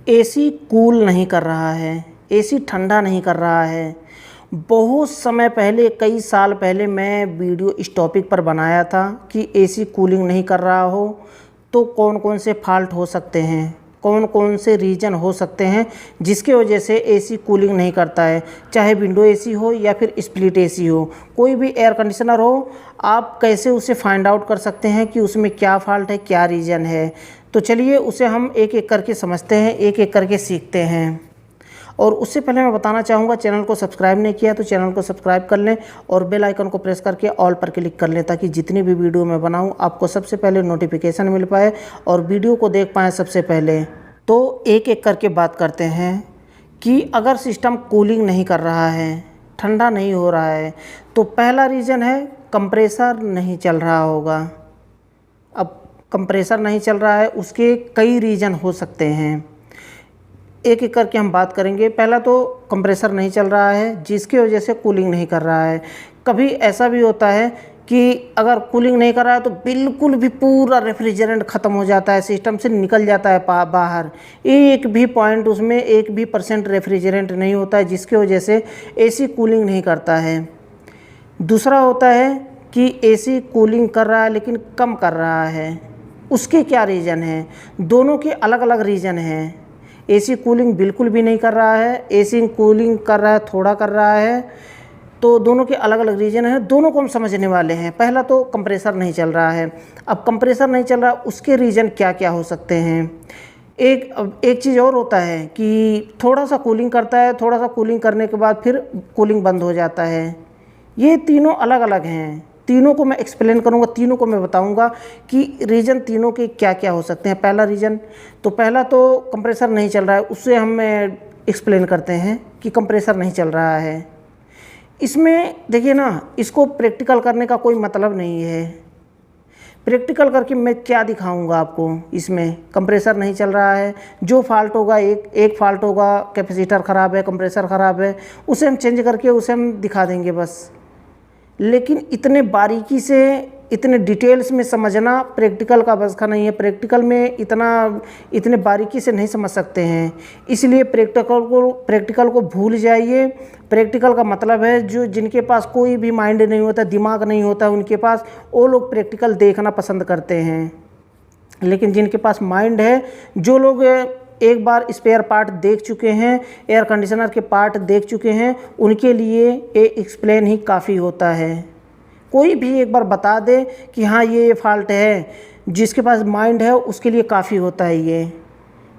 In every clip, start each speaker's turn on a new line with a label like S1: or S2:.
S1: AC cool नहीं कर रहा है, एसी ठंडा नहीं कर रहा है। बहुत समय पहले, कई साल पहले मैं वीडियो इस टॉपिक पर बनाया था कि एसी कूलिंग नहीं कर रहा हो तो कौन कौन से फॉल्ट हो सकते हैं, कौन कौन से रीज़न हो सकते हैं जिसके वजह से एसी कूलिंग नहीं करता है। चाहे विंडो एसी हो या फिर स्प्लिट एसी हो, कोई भी एयर कंडीशनर हो, आप कैसे उसे फाइंड आउट कर सकते हैं कि उसमें क्या फॉल्ट है, क्या रीज़न है। तो चलिए उसे हम एक एक करके समझते हैं, एक एक करके सीखते हैं। और उससे पहले मैं बताना चाहूँगा, चैनल को सब्सक्राइब नहीं किया तो चैनल को सब्सक्राइब कर लें और बेल आइकन को प्रेस करके ऑल पर क्लिक कर लें ताकि जितनी भी वीडियो मैं बनाऊँ आपको सबसे पहले नोटिफिकेशन मिल पाए और वीडियो को देख पाएँ सबसे पहले। तो एक एक करके बात करते हैं कि अगर सिस्टम कूलिंग नहीं कर रहा है, ठंडा नहीं हो रहा है, तो पहला रीज़न है कंप्रेसर नहीं चल रहा होगा। अब कंप्रेसर नहीं चल रहा है, उसके कई रीज़न हो सकते हैं, एक एक करके हम बात करेंगे। पहला तो कंप्रेसर नहीं चल रहा है जिसकी वजह से कूलिंग नहीं कर रहा है। कभी ऐसा भी होता है कि अगर कूलिंग नहीं कर रहा है तो बिल्कुल भी पूरा रेफ्रिजरेंट ख़त्म हो जाता है, सिस्टम से निकल जाता है बाहर, एक भी पॉइंट उसमें 1% रेफ्रिजरेंट नहीं होता है जिसकी वजह से एसी कूलिंग नहीं करता है। दूसरा होता है कि एसी कूलिंग कर रहा है लेकिन कम कर रहा है, उसके क्या रीज़न है। दोनों के अलग अलग रीज़न हैं। एसी कूलिंग बिल्कुल भी नहीं कर रहा है, एसी कूलिंग कर रहा है, थोड़ा कर रहा है, तो दोनों के अलग अलग रीज़न हैं। दोनों को हम समझने वाले हैं। पहला तो कंप्रेसर नहीं चल रहा है। अब कंप्रेसर नहीं चल रहा, उसके रीज़न क्या क्या हो सकते हैं। एक चीज़ और होता है कि थोड़ा सा कूलिंग करता है, थोड़ा सा कूलिंग करने के बाद फिर कूलिंग बंद हो जाता है। ये तीनों अलग अलग हैं। तीनों को मैं एक्सप्लेन करूंगा, तीनों को मैं बताऊंगा कि रीज़न तीनों के क्या क्या हो सकते हैं। पहला रीज़न तो पहला तो कंप्रेसर नहीं चल रहा है, उससे हम एक्सप्लेन करते हैं कि कंप्रेसर नहीं चल रहा है। इसमें देखिए ना, इसको प्रैक्टिकल करने का कोई मतलब नहीं है। प्रैक्टिकल करके मैं क्या दिखाऊंगा आपको। इसमें कंप्रेसर नहीं चल रहा है, जो फॉल्ट होगा एक फॉल्ट होगा, कैपेसिटर ख़राब है, कंप्रेसर ख़राब है, उसे हम चेंज करके उसे हम दिखा देंगे बस। लेकिन इतने बारीकी से, इतने डिटेल्स में समझना प्रैक्टिकल का बस का नहीं है। प्रैक्टिकल में इतने बारीकी से नहीं समझ सकते हैं, इसलिए प्रैक्टिकल को भूल जाइए। प्रैक्टिकल का मतलब है जो जिनके पास कोई भी माइंड नहीं होता, दिमाग नहीं होता उनके पास, वो लोग प्रैक्टिकल देखना पसंद करते हैं। लेकिन जिनके पास माइंड है, जो लोग एक बार स्पेयर पार्ट देख चुके हैं, एयर कंडीशनर के पार्ट देख चुके हैं, उनके लिए ये एक्सप्लेन ही काफ़ी होता है। कोई भी एक बार बता दे कि हाँ ये फॉल्ट है, जिसके पास माइंड है उसके लिए काफ़ी होता है ये।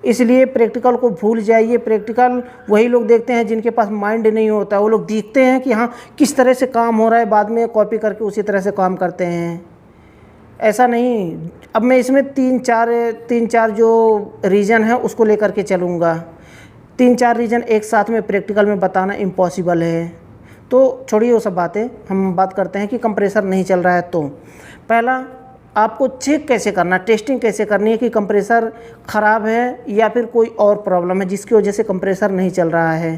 S1: इसलिए प्रैक्टिकल को भूल जाइए। प्रैक्टिकल वही लोग देखते हैं जिनके पास माइंड नहीं होता। वो लोग देखते हैं कि हाँ किस तरह से काम हो रहा है, बाद में कॉपी करके उसी तरह से काम करते हैं। ऐसा नहीं। अब मैं इसमें तीन चार जो रीज़न है उसको लेकर के चलूँगा। 3-4 रीज़न एक साथ में प्रैक्टिकल में बताना इम्पॉसिबल है। तो छोड़िए वो सब बातें, हम बात करते हैं कि कंप्रेसर नहीं चल रहा है। तो पहला आपको चेक कैसे करना, टेस्टिंग कैसे करनी है कि कंप्रेसर ख़राब है या फिर कोई और प्रॉब्लम है जिसकी वजह से कंप्रेसर नहीं चल रहा है।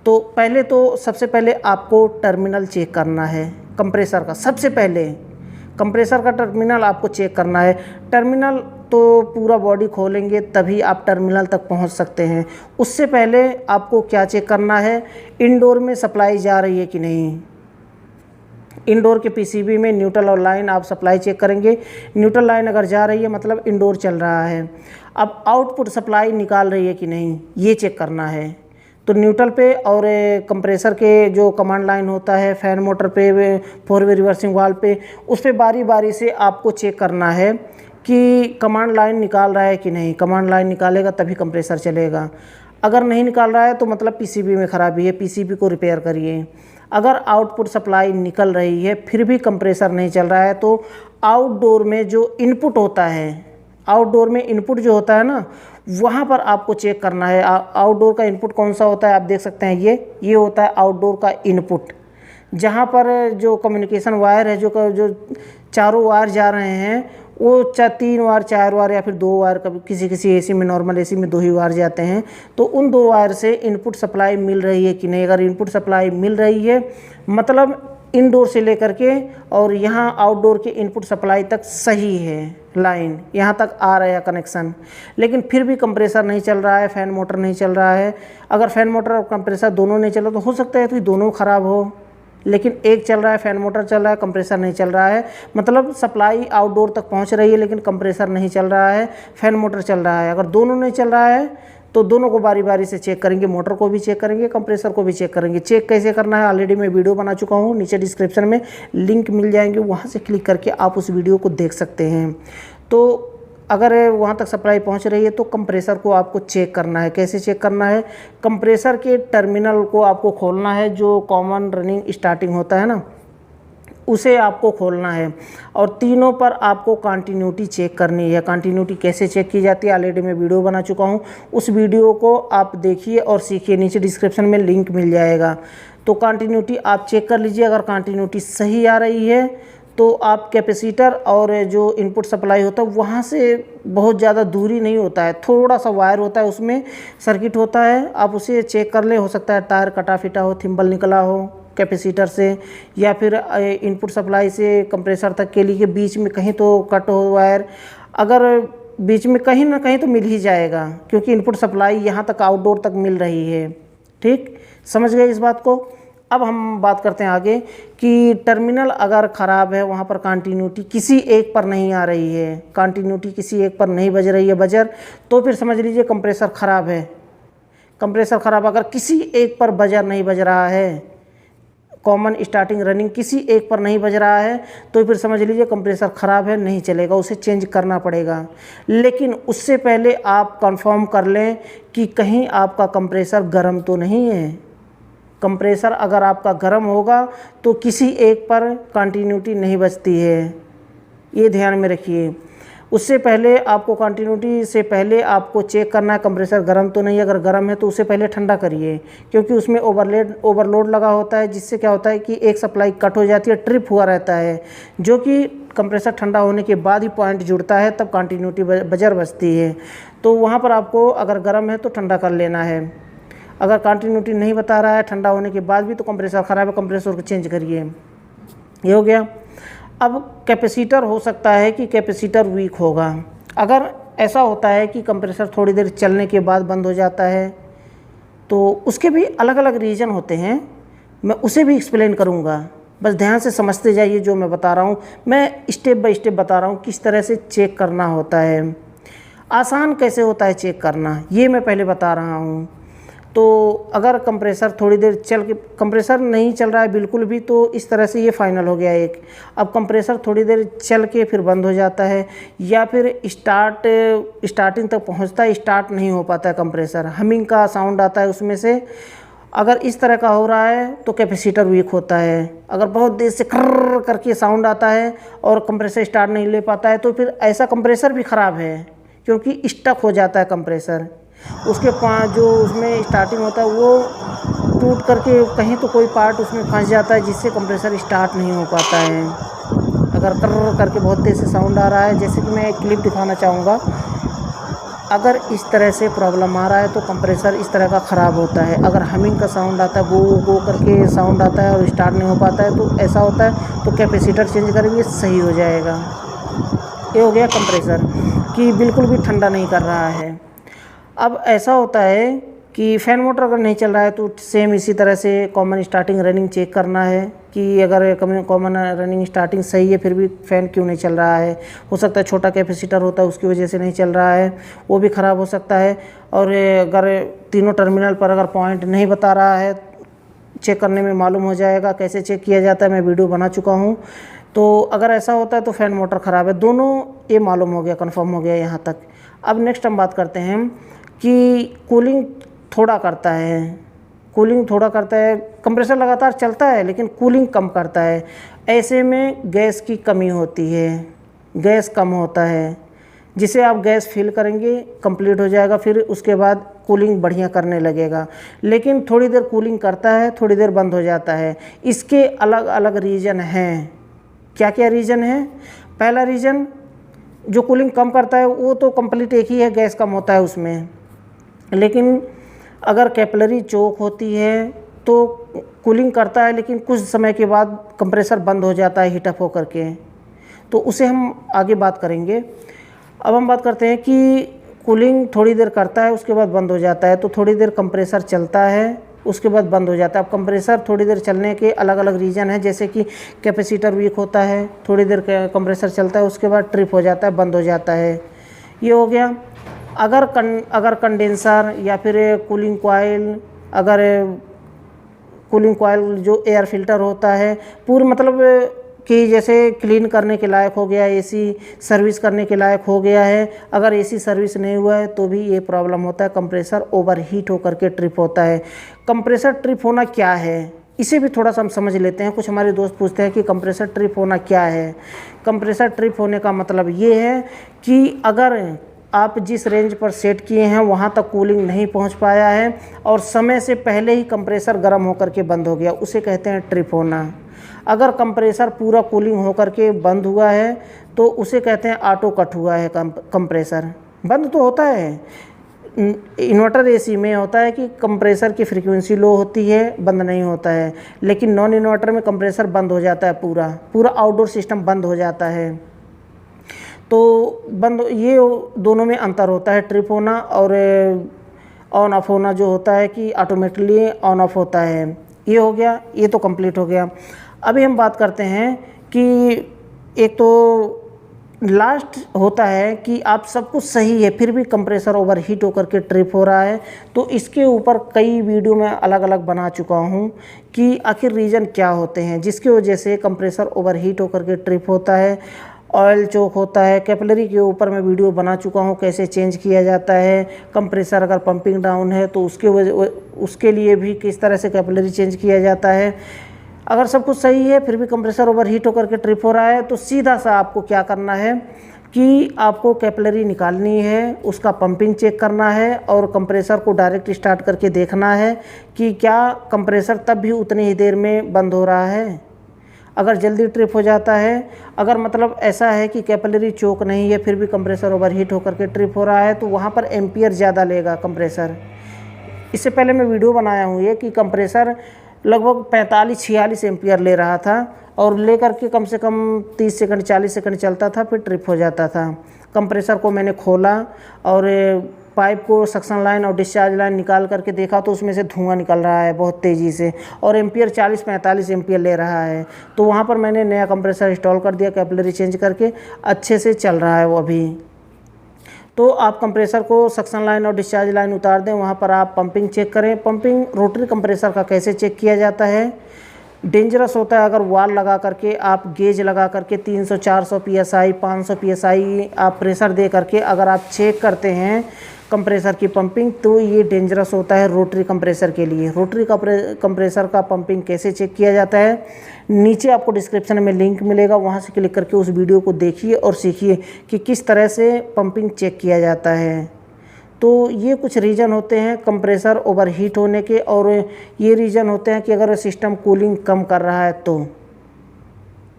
S1: तो पहले तो सबसे पहले आपको टर्मिनल चेक करना है कंप्रेसर का। सबसे पहले कंप्रेसर का टर्मिनल आपको चेक करना है। टर्मिनल तो पूरा बॉडी खोलेंगे तभी आप टर्मिनल तक पहुंच सकते हैं। उससे पहले आपको क्या चेक करना है, इंडोर में सप्लाई जा रही है कि नहीं। इंडोर के पीसीबी में न्यूट्रल और लाइन आप सप्लाई चेक करेंगे। न्यूट्रल लाइन अगर जा रही है मतलब इंडोर चल रहा है। अब आउटपुट सप्लाई निकाल रही है कि नहीं, ये चेक करना है। तो न्यूट्रल पे और कंप्रेसर के जो कमांड लाइन होता है, फैन मोटर पे, 4 वे रिवर्सिंग वाल्व पे, उस पर बारी बारी से आपको चेक करना है कि कमांड लाइन निकाल रहा है कि नहीं। कमांड लाइन निकालेगा तभी कंप्रेसर चलेगा। अगर नहीं निकाल रहा है तो मतलब पीसीबी में ख़राबी है, पीसीबी को रिपेयर करिए। अगर आउटपुट सप्लाई निकल रही है फिर भी कंप्रेसर नहीं चल रहा है तो आउटडोर में जो इनपुट होता है, आउटडोर में इनपुट जो होता है ना, वहाँ पर आपको चेक करना है। आउटडोर का इनपुट कौन सा होता है, आप देख सकते हैं ये होता है आउटडोर का इनपुट। जहाँ पर जो कम्युनिकेशन वायर है, जो चारों वायर जा रहे हैं, वो 3 वायर, 4 वायर या फिर 2 वायर, कभी किसी एसी में, नॉर्मल एसी में 2 ही वायर जाते हैं। तो उन 2 वायर से इनपुट सप्लाई मिल रही है कि नहीं। अगर इनपुट सप्लाई मिल रही है मतलब इंडोर से लेकर के और यहाँ आउटडोर के इनपुट सप्लाई तक सही है। लाइन यहाँ तक आ रहा है कनेक्शन, लेकिन फिर भी कंप्रेसर नहीं चल रहा है, फ़ैन मोटर नहीं चल रहा है। अगर फ़ैन मोटर और कंप्रेसर दोनों नहीं चल रहा तो हो सकता है तो ये दोनों ख़राब हो, लेकिन एक चल रहा है, फ़ैन मोटर चल रहा है, कंप्रेसर नहीं चल रहा है, मतलब सप्लाई आउटडोर तक पहुंच रही है लेकिन कंप्रेसर नहीं चल रहा है, फ़ैन मोटर चल रहा है। अगर दोनों नहीं चल रहा है तो दोनों को बारी बारी से चेक करेंगे, मोटर को भी चेक करेंगे, कंप्रेसर को भी चेक करेंगे। चेक कैसे करना है ऑलरेडी मैं वीडियो बना चुका हूँ, नीचे डिस्क्रिप्शन में लिंक मिल जाएंगे, वहाँ से क्लिक करके आप उस वीडियो को देख सकते हैं। तो अगर वहाँ तक सप्लाई पहुँच रही है तो कंप्रेसर को आपको चेक करना है। कैसे चेक करना है? कंप्रेसर के टर्मिनल को आपको खोलना है, जो कॉमन रनिंग स्टार्टिंग होता है ना, उसे आपको खोलना है और तीनों पर आपको कंटिन्यूटी चेक करनी है। कंटिन्यूटी कैसे चेक की जाती है ऑलरेडी मैं वीडियो बना चुका हूँ, उस वीडियो को आप देखिए और सीखिए, नीचे डिस्क्रिप्शन में लिंक मिल जाएगा। तो कंटिन्यूटी आप चेक कर लीजिए, अगर कंटिन्यूटी सही आ रही है तो आप कैपेसिटर और जो इनपुट सप्लाई होता है वहाँ से बहुत ज़्यादा दूरी नहीं होता है, थोड़ा सा वायर होता है, उसमें सर्किट होता है, आप उसे चेक कर ले। हो सकता है टायर कटा फिटा हो, थिम्बल निकला हो कैपेसिटर से, या फिर इनपुट सप्लाई से कंप्रेसर तक के लिए बीच में कहीं तो कट हो वायर। अगर बीच में कहीं ना कहीं तो मिल ही जाएगा, क्योंकि इनपुट सप्लाई यहाँ तक आउटडोर तक मिल रही है। ठीक, समझ गए इस बात को? अब हम बात करते हैं आगे कि टर्मिनल अगर ख़राब है, वहाँ पर कंटिन्यूटी किसी एक पर नहीं आ रही है, कंटिन्यूटी किसी एक पर नहीं बज रही है बजर, तो फिर समझ लीजिए कंप्रेसर ख़राब है। कंप्रेसर ख़राब अगर किसी एक पर बजर नहीं बज रहा है, कॉमन स्टार्टिंग रनिंग किसी एक पर नहीं बज रहा है, तो फिर समझ लीजिए कंप्रेसर ख़राब है, नहीं चलेगा, उसे चेंज करना पड़ेगा। लेकिन उससे पहले आप कंफर्म कर लें कि कहीं आपका कंप्रेसर गर्म तो नहीं है। कंप्रेसर अगर आपका गर्म होगा तो किसी एक पर कंटिन्यूटी नहीं बचती है, ये ध्यान में रखिए। उससे पहले आपको कंटिन्यूटी से पहले आपको चेक करना है कंप्रेसर गर्म तो नहीं है। अगर गर्म है तो उसे पहले ठंडा करिए, क्योंकि उसमें ओवरलोड लगा होता है, जिससे क्या होता है कि एक सप्लाई कट हो जाती है, ट्रिप हुआ रहता है, जो कि कंप्रेसर ठंडा होने के बाद ही पॉइंट जुड़ता है, तब कंटिन्यूटी बजर बजती है। तो वहाँ पर आपको अगर गर्म है तो ठंडा कर लेना है। अगर कंटिन्यूटी नहीं बता रहा है ठंडा होने के बाद भी, तो कंप्रेसर ख़राब है, कंप्रेसर को चेंज करिए। ये हो गया। अब कैपेसिटर हो सकता है कि कैपेसिटर वीक होगा। अगर ऐसा होता है कि कंप्रेसर थोड़ी देर चलने के बाद बंद हो जाता है, तो उसके भी अलग अलग रीज़न होते हैं, मैं उसे भी एक्सप्लेन करूँगा। बस ध्यान से समझते जाइए जो मैं बता रहा हूँ, मैं स्टेप बाय स्टेप बता रहा हूँ किस तरह से चेक करना होता है। आसान कैसे होता है चेक करना, ये मैं पहले बता रहा हूँ। तो अगर कंप्रेसर थोड़ी देर चल के कंप्रेसर नहीं चल रहा है बिल्कुल भी, तो इस तरह से ये फाइनल हो गया एक। अब कंप्रेसर थोड़ी देर चल के फिर बंद हो जाता है, या फिर स्टार्टिंग तक पहुंचता है, स्टार्ट नहीं हो पाता है कंप्रेसर, हमिंग का साउंड आता है उसमें से। अगर इस तरह का हो रहा है तो कैपेसिटर वीक होता है। अगर बहुत देर से कर्र करके साउंड आता है और कंप्रेसर स्टार्ट नहीं ले पाता है, तो फिर ऐसा कंप्रेसर भी ख़राब है, क्योंकि स्टक हो जाता है कंप्रेसर। उसके जो उसमें स्टार्टिंग होता है वो टूट करके कहीं तो कोई पार्ट उसमें फंस जाता है, जिससे कंप्रेसर स्टार्ट नहीं हो पाता है। अगर कर्र करके बहुत देर से साउंड आ रहा है, जैसे कि मैं एक क्लिप दिखाना चाहूँगा, अगर इस तरह से प्रॉब्लम आ रहा है तो कंप्रेसर इस तरह का ख़राब होता है। अगर हमिंग का साउंड आता है, गो करके साउंड आता है और स्टार्ट नहीं हो पाता है, तो ऐसा होता है, तो कैपेसिटर चेंज करेंगे, सही हो जाएगा। ये हो गया कंप्रेसर कि बिल्कुल भी ठंडा नहीं कर रहा है। अब ऐसा होता है कि फ़ैन मोटर अगर नहीं चल रहा है तो सेम इसी तरह से कॉमन स्टार्टिंग रनिंग चेक करना है कि अगर कॉमन रनिंग स्टार्टिंग सही है फिर भी फ़ैन क्यों नहीं चल रहा है। हो सकता है छोटा कैपेसिटर होता है उसकी वजह से नहीं चल रहा है, वो भी ख़राब हो सकता है। और अगर तीनों टर्मिनल पर अगर पॉइंट नहीं बता रहा है, चेक करने में मालूम हो जाएगा कैसे चेक किया जाता है, मैं वीडियो बना चुका हूँ। तो अगर ऐसा होता है तो फ़ैन मोटर ख़राब है। दोनों ये मालूम हो गया, कन्फर्म हो गया यहाँ तक। अब नेक्स्ट हम बात करते हैं कि कूलिंग थोड़ा करता है। कूलिंग थोड़ा करता है, कंप्रेसर लगातार चलता है लेकिन कूलिंग कम करता है। ऐसे में गैस की कमी होती है, गैस कम होता है, जिसे आप गैस फिल करेंगे कंप्लीट हो जाएगा, फिर उसके बाद कूलिंग बढ़िया करने लगेगा। लेकिन थोड़ी देर कूलिंग करता है, थोड़ी देर बंद हो जाता है। इसके अलग अलग रीज़न हैं। क्या क्या रीज़न है? पहला रीज़न जो कूलिंग कम करता है वो तो कंप्लीट एक ही है, गैस कम होता है उसमें। लेकिन अगर कैपिलरी चोक होती है तो कूलिंग करता है लेकिन कुछ समय के बाद कंप्रेसर बंद हो जाता है हीटअप होकर के, तो उसे हम आगे बात करेंगे। अब हम बात करते हैं कि कूलिंग थोड़ी देर करता है, उसके बाद बंद हो जाता है। तो थोड़ी देर कंप्रेसर चलता है, उसके बाद बंद हो जाता है। अब कंप्रेसर थोड़ी देर चलने के अलग अलग रीज़न है, जैसे कि कैपेसिटर वीक होता है, थोड़ी देर कंप्रेसर चलता है, उसके बाद ट्रिप हो जाता है, बंद हो जाता है। ये हो गया। अगर कंडेंसर या फिर कूलिंग कॉइल जो एयर फिल्टर होता है पूरी मतलब कि जैसे क्लीन करने के लायक हो गया, एसी सर्विस करने के लायक हो गया है, अगर एसी सर्विस नहीं हुआ है तो भी ये प्रॉब्लम होता है, कंप्रेसर ओवरहीट होकर के ट्रिप होता है। कंप्रेसर ट्रिप होना क्या है, इसे भी थोड़ा सा हम समझ लेते हैं। कुछ हमारे दोस्त पूछते हैं कि कंप्रेसर ट्रिप होना क्या है। कंप्रेसर ट्रिप होने का मतलब ये है कि अगर आप जिस रेंज पर सेट किए हैं वहाँ तक कूलिंग नहीं पहुँच पाया है और समय से पहले ही कंप्रेसर गर्म होकर के बंद हो गया, उसे कहते हैं ट्रिप होना। अगर कंप्रेसर पूरा कूलिंग होकर के बंद हुआ है तो उसे कहते हैं ऑटो कट हुआ है। कंप्रेसर बंद तो होता है, इन्वर्टर एसी में होता है कि कंप्रेसर की फ्रीक्वेंसी लो होती है, बंद नहीं होता है, लेकिन नॉन इन्वर्टर में कंप्रेसर बंद हो जाता है, पूरा आउटडोर सिस्टम बंद हो जाता है। तो ये दोनों में अंतर होता है, ट्रिप होना और ऑन ऑफ होना जो होता है कि ऑटोमेटिकली ऑन ऑफ होता है। ये हो गया, ये तो कंप्लीट हो गया। अभी हम बात करते हैं कि एक तो लास्ट होता है कि आप सब कुछ सही है फिर भी कंप्रेसर ओवरहीट होकर के ट्रिप हो रहा है। तो इसके ऊपर कई वीडियो मैं अलग अलग बना चुका हूँ कि आखिर रीज़न क्या होते हैं जिसकी वजह से कंप्रेसर ओवरहीट होकर के ट्रिप होता है। ऑयल चोक होता है, कैपिलरी के ऊपर मैं वीडियो बना चुका हूँ कैसे चेंज किया जाता है। कंप्रेसर अगर पंपिंग डाउन है तो उसके लिए भी किस तरह से कैपिलरी चेंज किया जाता है। अगर सब कुछ सही है फिर भी कंप्रेसर ओवरहीट होकर के ट्रिप हो रहा है तो सीधा सा आपको क्या करना है कि आपको कैपिलरी निकालनी है, उसका पंपिंग चेक करना है और कंप्रेसर को डायरेक्ट स्टार्ट करके देखना है कि क्या कंप्रेसर तब भी उतनी ही देर में बंद हो रहा है। अगर जल्दी ट्रिप हो जाता है, अगर मतलब ऐसा है कि कैपिलरी चोक नहीं है फिर भी कंप्रेसर ओवरहीट होकर के ट्रिप हो रहा है तो वहाँ पर एम्पियर ज़्यादा लेगा कंप्रेसर। इससे पहले मैं वीडियो बनाया हूँ ये कि कंप्रेसर लगभग 45-46 एम्पियर ले रहा था और लेकर के कम से कम 30 सेकंड 40 सेकंड चलता था, फिर ट्रिप हो जाता था। कंप्रेसर को मैंने खोला और पाइप को सक्शन लाइन और डिस्चार्ज लाइन निकाल करके देखा तो उसमें से धुआं निकल रहा है बहुत तेज़ी से और एम्पियर 40-45 एम्पियर ले रहा है। तो वहाँ पर मैंने नया कंप्रेसर इंस्टॉल कर दिया, कैपिलरी चेंज करके अच्छे से चल रहा है वो अभी। तो आप कंप्रेसर को सक्शन लाइन और डिस्चार्ज लाइन उतार दें, वहाँ पर आप पंपिंग चेक करें। पंपिंग रोटरी कंप्रेसर का कैसे चेक किया जाता है, डेंजरस होता है अगर वाल लगा करके आप गेज लगा करके 300-400 PSI 500 PSI आप प्रेशर दे करके अगर आप चेक करते हैं कंप्रेसर की पंपिंग तो ये डेंजरस होता है रोटरी कंप्रेसर के लिए। रोटरी कंप्रेसर का पंपिंग कैसे चेक किया जाता है, नीचे आपको डिस्क्रिप्शन में लिंक मिलेगा, वहाँ से क्लिक करके उस वीडियो को देखिए और सीखिए कि किस तरह से पंपिंग चेक किया जाता है। तो ये कुछ रीज़न होते हैं कंप्रेसर ओवरहीट होने के और ये रीज़न होते हैं कि अगर सिस्टम कूलिंग कम कर रहा है तो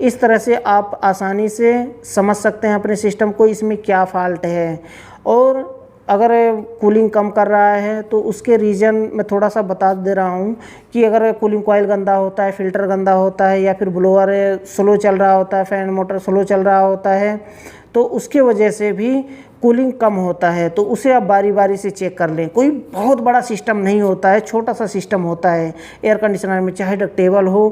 S1: इस तरह से आप आसानी से समझ सकते हैं अपने सिस्टम को इसमें क्या फ़ाल्ट है। और अगर कूलिंग कम कर रहा है तो उसके रीज़न मैं थोड़ा सा बता दे रहा हूँ कि अगर कूलिंग कॉइल गंदा होता है, फ़िल्टर गंदा होता है या फिर ब्लोअर स्लो चल रहा होता है, फ़ैन मोटर स्लो चल रहा होता है तो उसके वजह से भी कूलिंग कम होता है। तो उसे आप बारी बारी से चेक कर लें। कोई बहुत बड़ा सिस्टम नहीं होता है, छोटा सा सिस्टम होता है एयर कंडीशनर में, चाहे डक्टेबल हो,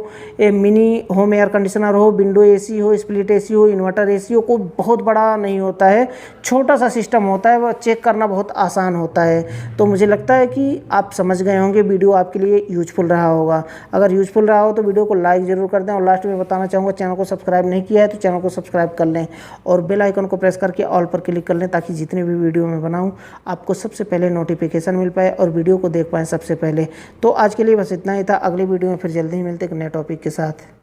S1: मिनी होम एयर कंडीशनर हो, विंडो एसी हो, स्प्लिट एसी हो, इन्वर्टर एसी हो, कोई बहुत बड़ा नहीं होता है, छोटा सा सिस्टम होता है, वह चेक करना बहुत आसान होता है। तो मुझे लगता है कि आप समझ गए होंगे, वीडियो आपके लिए यूजफुल रहा होगा। अगर यूजफुल रहा हो तो वीडियो को लाइक ज़रूर कर दें और लास्ट में बताना चाहूँगा चैनल को सब्सक्राइब नहीं किया है तो चैनल को सब्सक्राइब कर लें और बेल आइकन को प्रेस करके ऑल पर क्लिक कर लें ताकि जितने भी वीडियो मैं बनाऊं आपको सबसे पहले नोटिफिकेशन मिल पाए और वीडियो को देख पाएँ सबसे पहले। तो आज के लिए बस इतना ही था, अगली वीडियो में फिर जल्दी ही मिलते एक नए टॉपिक के साथ।